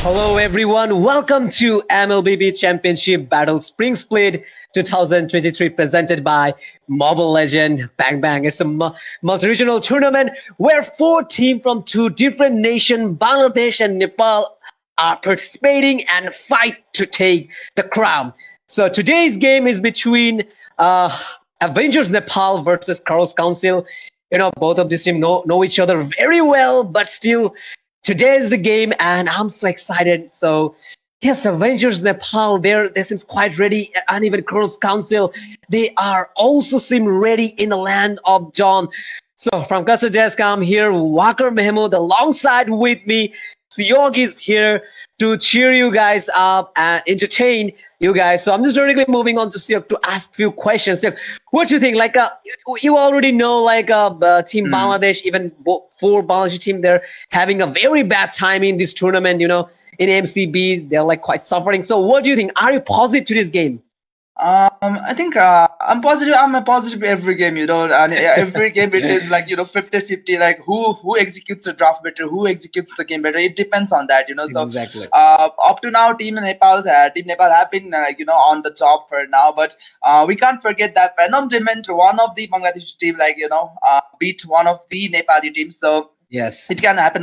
Hello everyone, welcome to MLBB Championship Battle Spring Split 2023 presented by Mobile Legend Bang Bang. It's a multi-regional tournament where four teams from two different nations, Bangladesh and Nepal, are participating and fight to take the crown. So today's game is between Avengers Nepal versus Carlos Council. Both of these teams know each other very well, but still today is the game and I'm so excited. So yes, Avengers Nepal, they seem quite ready, and even Colonel's Council, they are also seem ready in the land of Dawn. So from Kasar Desk, I'm here, Walker Mahmood, alongside with me. Syog is here to cheer you guys up and entertain you guys. So I'm just directly moving on to Syog to ask few questions. Syog, what do you think? You already know, Team Bangladesh, even four Bangladesh team, they're having a very bad time in this tournament. In MCB, they're quite suffering. So what do you think? Are you positive to this game? I think I'm positive. I'm a positive every game, and every game it is 50-50. Like who executes the draft better, who executes the game better. It depends on that, So Exactly. Up to now, Team Nepal have been on the top for now, but we can't forget that Venom Dement, one of the Bangladesh team, beat one of the Nepali teams. So Yes. it can happen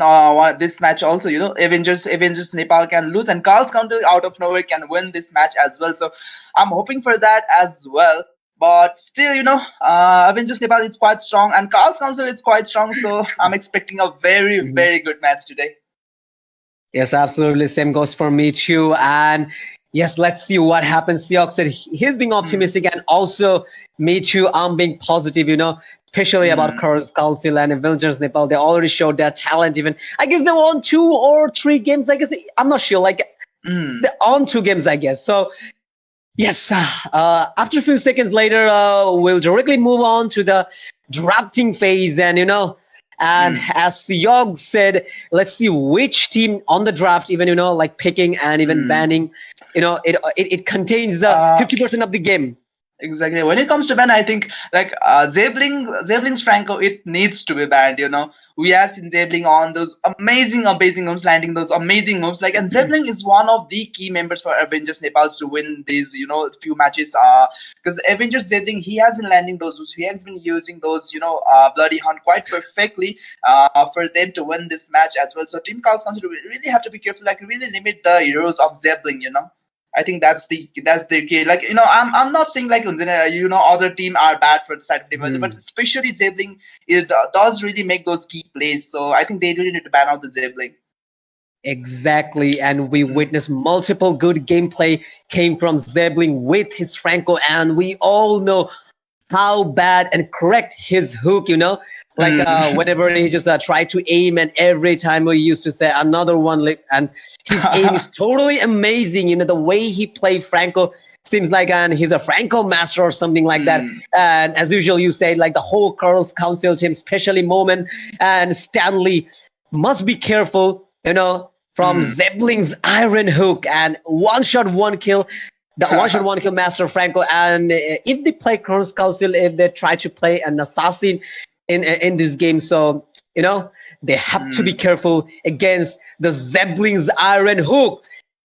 this match also. Avengers Nepal can lose, and Carl's Counter out of nowhere can win this match as well. So I'm hoping for that as well. But still, Avengers Nepal is quite strong, and Carl's Council is quite strong. So I'm expecting a very, very good match today. Yes, absolutely. Same goes for me too. And yes, let's see what happens. Seok said he's being optimistic, and also me too. I'm being positive. Especially about Carlos Council and Avengers Nepal. They already showed their talent. Even I guess they won 2 or 3 games. I guess I'm not sure. They won 2 games, I guess. So yes, after a few seconds later, we'll directly move on to the drafting phase. And as Syog said, let's see which team on the draft, even picking and even banning. It contains the 50% of the game. Exactly. When it comes to ban, I think Zebling's Franco, it needs to be banned. We have seen Zebling on those amazing moves, landing those amazing moves. And Zebling is one of the key members for Avengers Nepal to win these, few matches. Because Avengers Zebling, he has been landing those moves. He has been using those, Bloody Hunt quite perfectly for them to win this match as well. So Team Carl's Council really have to be careful, really limit the heroes of Zebling. I think that's the key. I'm not saying other team are bad for the side of Nepal, but especially Zebling, it does really make those key plays. So I think they really need to ban out the Zebling. Exactly, and we witnessed multiple good gameplay came from Zebling with his Franco, and we all know how bad and correct his hook. Whenever he just tried to aim, and every time we used to say another one, and his aim is totally amazing. The way he played Franco seems like he's a Franco master or something like that. And as usual, you said the whole Carlos Council team, especially Moment and Stanley, must be careful. From Zebling's iron hook and one shot, one kill. The one shot, one kill master Franco. And if they play Carlos Council, if they try to play an assassin in this game, so they have to be careful against the Zebling's iron hook.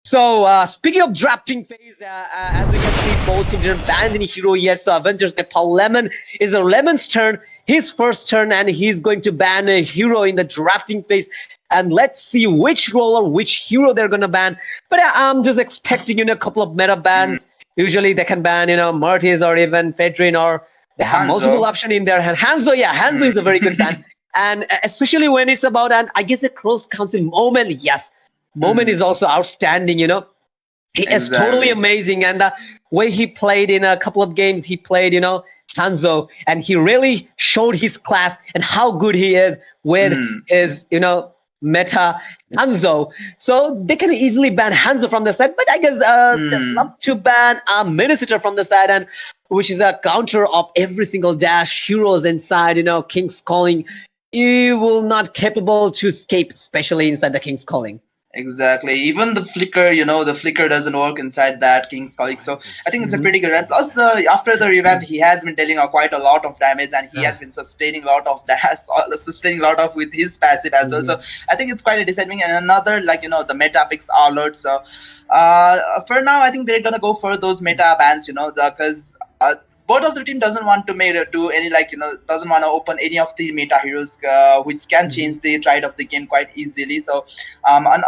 So speaking of drafting phase, as we can see, both teams didn't ban any hero yet. So Avengers Nepal, Lemon is Lemon's turn, his first turn, and he's going to ban a hero in the drafting phase. And let's see which roller, which hero they're gonna ban. But I'm just expecting a couple of meta bans. Usually they can ban Martis or even Fedrin, or they have multiple options in their hand. Hanzo, Hanzo is a very good ban. And especially when it's about, and I guess a Carlos Council Moment, yes. Moment is also outstanding, He is totally amazing. And the way he played in a couple of games, he played, Hanzo, and he really showed his class and how good he is with his, meta Hanzo. So they can easily ban Hanzo from the side, but I guess they love to ban Minister from the side, and which is a counter of every single dash heroes inside, King's Calling. You will not capable to escape, especially inside the King's Calling. Exactly. Even the flicker, the flicker doesn't work inside that King's Colleague. So I think it's a Mhm. pretty good. And plus, the after the revamp, he has been dealing quite a lot of damage, and he has been sustaining a lot of dash, sustaining a lot of with his passive as well. Mhm. So I think it's quite a deciding. And another, like the meta picks alert. So for now, I think they're gonna go for those meta bans. Because both of the team doesn't want to make do any, like doesn't want to open any of the meta heroes, which can Mhm. change the tide of the game quite easily. So and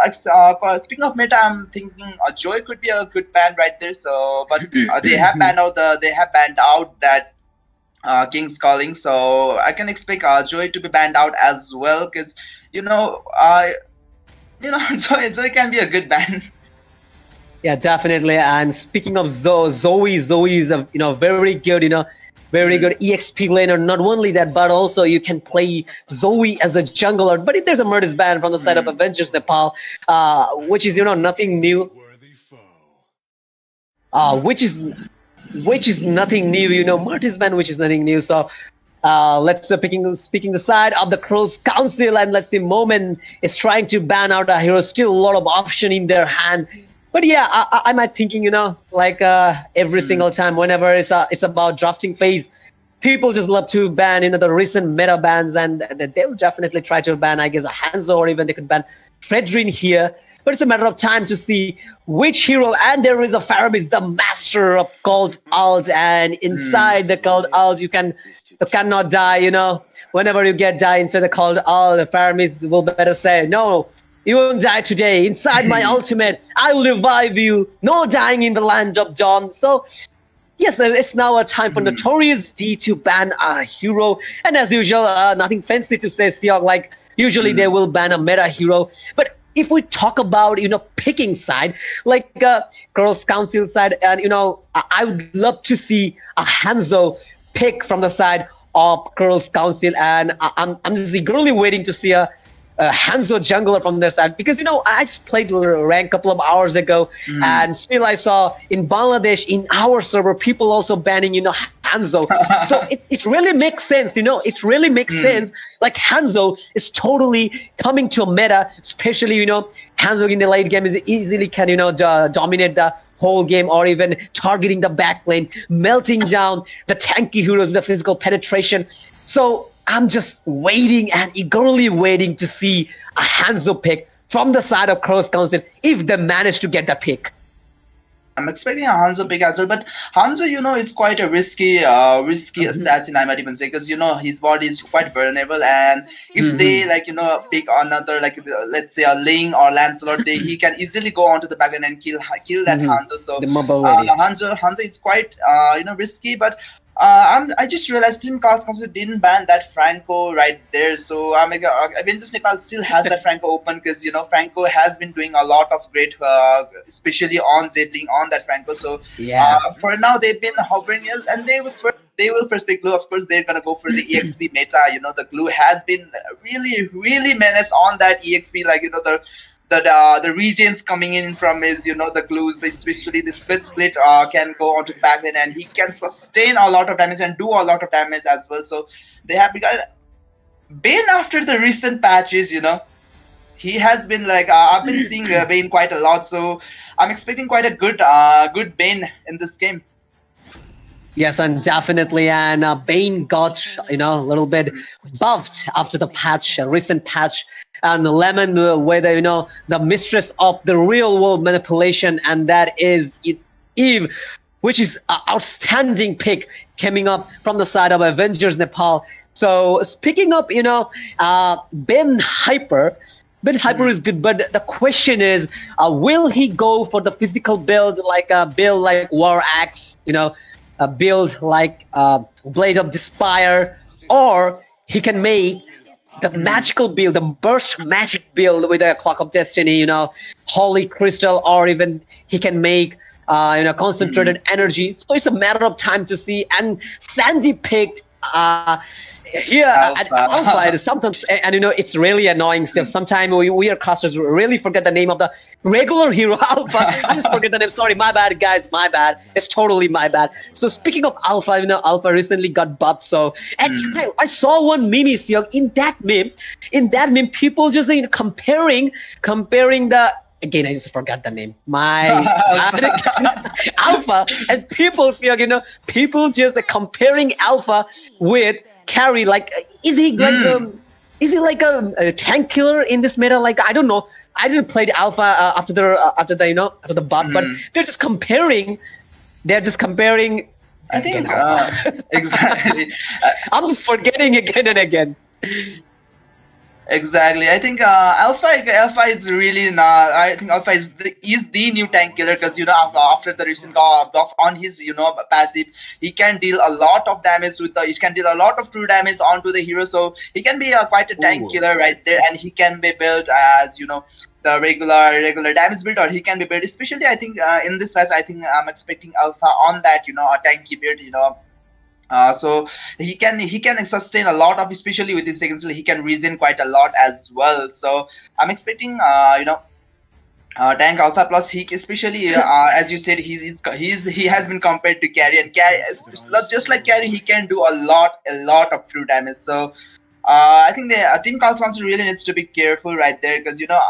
speaking of meta, I'm thinking Joy could be a good ban right there. So but they have banned out that King's Calling. So I can expect Joy to be banned out as well, because you know uh, Joy can be a good ban. Yeah, definitely. And speaking of Zoe is a very good, very good EXP laner. Not only that, but also you can play Zoe as a jungler. But if there's a Murder's ban from the side of Avengers Nepal, which is nothing new, which is nothing new. Murder's ban, which is nothing new. So let's speaking the side of the Crows Council, and let's see, Moment is trying to ban out a hero. Still a lot of option in their hand. But yeah, I might thinking, like every single time, whenever it's about drafting phase, people just love to ban, the recent meta bans, and they'll definitely try to ban, I guess, a Hanzo, or even they could ban Fredrin here. But it's a matter of time to see which hero. And there is a Faramis, the master of cult ult, and inside the cult ult, you cannot die. Whenever you get die inside the cult ult, the Faramis will better say, "No, you won't die today. Inside my ultimate, I will revive you. No dying in the land of dawn." So yes, it's now a time for Notorious D to ban a hero. And as usual, nothing fancy to say, Siok. Like, usually they will ban a meta hero. But if we talk about, picking side, like Girls Council side, and, I would love to see a Hanzo pick from the side of Girls Council. And I'm just eagerly waiting to see a Hanzo jungler from their side, because I just played rank a couple of hours ago, and still I saw in Bangladesh, in our server, people also banning Hanzo. So it really makes sense. It really makes sense. Like, Hanzo is totally coming to a meta, especially Hanzo in the late game is easily can dominate the whole game, or even targeting the back lane, melting down the tanky heroes, the physical penetration. So I'm just waiting and eagerly waiting to see a Hanzo pick from the side of Cross Council, if they manage to get the pick. I'm expecting a Hanzo pick as well, but Hanzo, is quite a risky assassin, I might even say, because his body is quite vulnerable, and if they pick another, like let's say a Ling or Lancelot, he can easily go onto the backline and kill that Hanzo. So The mobility. Hanzo is quite risky, but I just realized Team Carl's Council didn't ban that Franco right there, so Avengers Nepal still has that Franco open, because Franco has been doing a lot of great, especially on Zedling on that Franco. So Yeah. for now they've been hovering, and they will first pick glue. Of course, they're gonna go for the EXP meta. The glue has been really menace on that EXP, like the regions coming in from his, the glues, especially the split can go onto the backline, and he can sustain a lot of damage and do a lot of damage as well. So they have begun Bane after the recent patches. He has been like, I've been seeing Bane quite a lot, so I'm expecting quite a good Bane in this game. Yes, and definitely. And Bane got, a little bit buffed after the patch, recent patch. And Lemon, whether, the mistress of the real world manipulation, and that is Eve, which is an outstanding pick coming up from the side of Avengers Nepal. So picking up, Ben Hyper. Ben Hyper is good, but the question is, will he go for the physical build, like a build like War Axe, a build like Blade of Despair, or he can make the magical build, the burst magic build with a Clock of Destiny, Holy Crystal, or even he can make concentrated energy. So it's a matter of time to see. And Sandy picked here at Alpha, it is sometimes, and you know, it's really annoying stuff. Sometimes we are casters really forget the name of the regular hero Alpha. I just forget the name. Sorry, my bad, guys. My bad. It's totally my bad. So speaking of Alpha, you know, Alpha recently got buffed. So and I saw one meme, Siok. In that meme, people just comparing the. Again, I just forgot the name. My Alpha, and people see, you know, people just comparing Alpha with Carry. Like, is he like a tank killer in this meta? Like, I don't know. I didn't play the Alpha after the buff, but they're just comparing. They're just comparing. I think exactly. I'm just forgetting again and again. Exactly. I think Alpha is really not. I think Alpha is the new tank killer, because you know, after the recent buff on his, you know, passive, he can deal a lot of damage he can deal a lot of true damage onto the hero. So he can be quite a tank killer right there, and he can be built as, you know, the regular damage build, or he can be built. Especially, I think in this match, I think I'm expecting Alpha on that, you know, a tanky build, you know. So he can sustain a lot of, especially with his second skill, he can regen quite a lot as well. So I'm expecting you know, tank Alpha. Plus he especially as you said, he has been compared to Carry, and Carry just like Carry, he can do a lot of true damage. So I think the Team Cosmos really needs to be careful right there, because you know,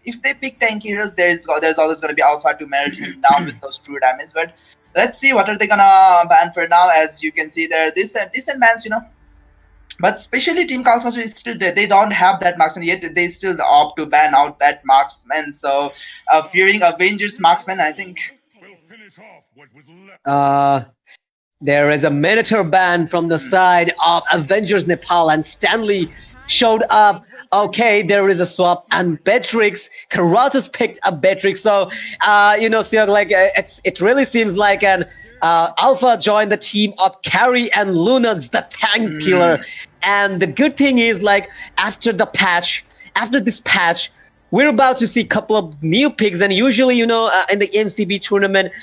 if they pick tanky heroes, there's always going to be Alpha to merit him down with those true damage. But let's see what are they gonna ban for now. As you can see, there are decent bans, you know. But especially Team Cosmos, they don't have that marksman yet. They still opt to ban out that marksman. So fearing Avengers marksman, I think. There is a Minotaur ban from the side of Avengers Nepal, and Stanley showed up. Okay, there is a swap, and Beatrix, Karatas picked up Beatrix. So, you know, so like it really seems like an Alpha joined the team of Carry and Lunox, the tank killer. And the good thing is, like, after this patch, we're about to see a couple of new picks. And usually, you know, in the MCB tournament,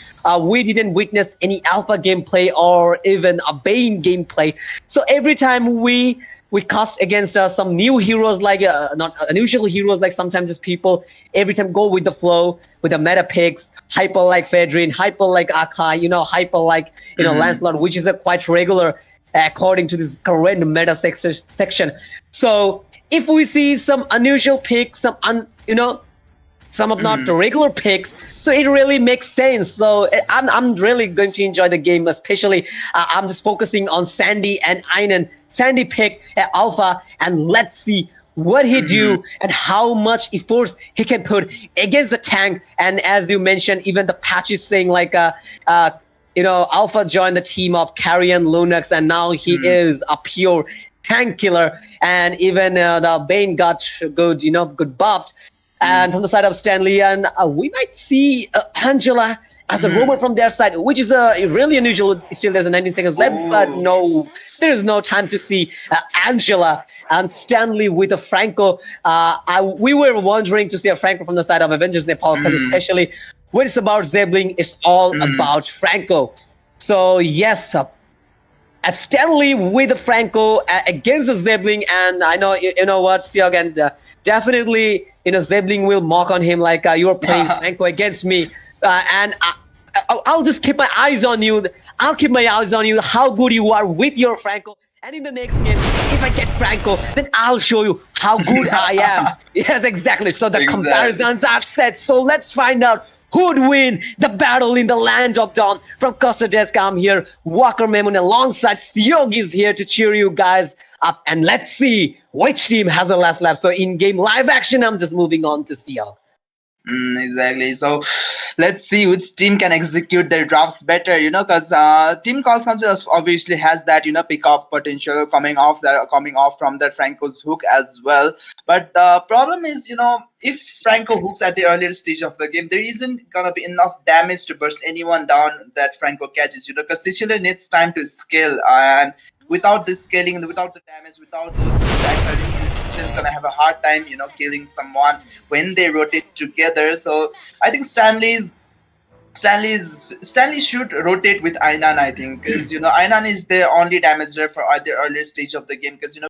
we didn't witness any Alpha gameplay or even a Bane gameplay. So every time we cast against some new heroes, like not unusual heroes, like sometimes just people every time go with the flow with the meta picks, hyper like Fedrin, hyper like Akai, you know, hyper like, you know, Lancelot, which is a quite regular according to this current meta section. So if we see some unusual picks, some of not the regular picks, so it really makes sense. So I'm really going to enjoy the game, especially I'm just focusing on Sandy and Einen. Sandy picked Alpha, and let's see what he do and how much efforts he can put against the tank. And as you mentioned, even the patch is saying like you know, Alpha joined the team of Carry and Lunox, and now he is a pure tank killer. And even the Bane got good buffed. And from the side of Stanley, and we might see Angela as a robot from their side, which is really unusual. Still, there's a 19 seconds left, but no, there is no time to see Angela and Stanley with a Franco. We were wondering to see a Franco from the side of Avengers Nepal, because especially when it's about Zebling, it's all about Franco. So yes, Stanley with a Franco against the Zebling, and I know you know what, Siog, and definitely, you know, Zebling will mock on him like you are playing Franco against me, and I'll just keep my eyes on you. I'll keep my eyes on you, how good you are with your Franco. And in the next game, if I get Franco, then I'll show you how good I am. Yes, exactly. So the comparisons are set. So let's find out who would win the battle in the land of dawn. From Costa Desk, I'm here, Walker Memun, alongside Siog is here to cheer you guys up. And let's see which team has the last lap. So in-game live action, I'm just moving on to Siog. Exactly. So let's see which team can execute their drafts better, you know, because Team Cosmos obviously has that, you know, pick-off potential coming off from that Franco's hook as well. But the problem is, you know, if Franco hooks at the earlier stage of the game, there isn't gonna be enough damage to burst anyone down that Franco catches, you know, because Sicily needs time to scale, and without this scaling, without the damage, without those attacks, just gonna have a hard time, you know, killing someone when they rotate together. So I think Stanley's Stanley should rotate with Ainan, I think, because Ainan is the only damage dealer for at the earlier stage of the game, because